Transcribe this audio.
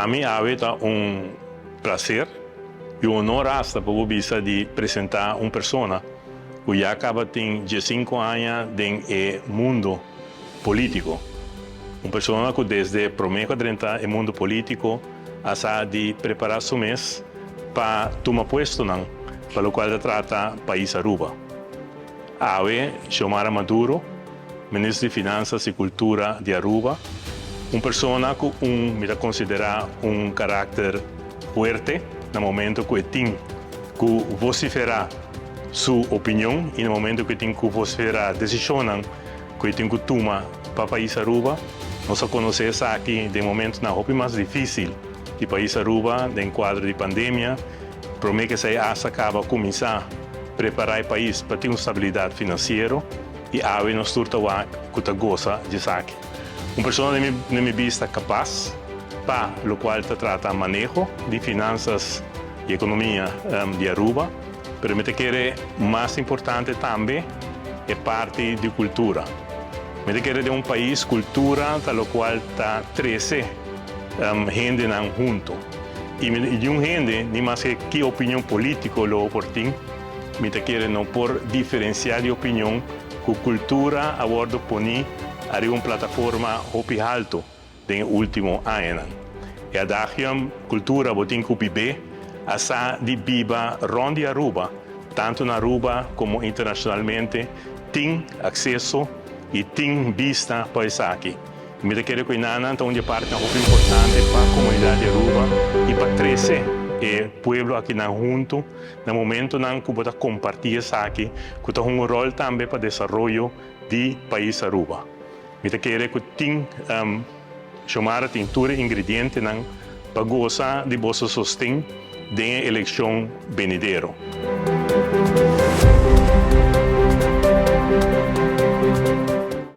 Para mim, é prazer e um honor hasta para o bisa de apresentar uma pessoa que já acaba tem 15 anos no mundo político. Uma pessoa que desde promessa de entrar no mundo político hasta de preparar seu mês para tomar posto para o qual trata o país Aruba. Xiomara Maduro, ministro de Finanças e Cultura de Aruba, uma pessoa que me considera caráter forte no momento que tem que vociferar sua opinião e no momento que tem que vociferar decisão que tem que tomar para o país Aruba. Nós conhecemos aqui de momento na roupa mais difícil do país Aruba, em quadro de pandemia, para mim que se acaba começar a preparar o país para ter uma estabilidade financeira e nós turta que gosta de saque. Uma pessoa na minha vista capaz, para o qual trata manejo de finanças e economia de Aruba, mas me quer mais importante também é parte de cultura. Me quer de país cultura tal qual está 13 gente junto. E de gente nem mais que opinião política lo oportun, me quer não por diferenciar de opinião que cultura a bordo poni a uma plataforma hopi alto den último ano. E a dagiam cultura botin que vive asa de viva rondi Aruba, tanto na Aruba como internacionalmente, tem acesso e tem vista para isso aqui. Me quero que nana então de parte muito importante para a comunidade de Aruba e para 13 povo aqui na junto, no momento na que pode compartilhar isso aqui, que tem rol também para o desenvolvimento do país Aruba. Me quero que tem chamar tem tudo ingrediente para gozar de vosso sustento de eleição venidero.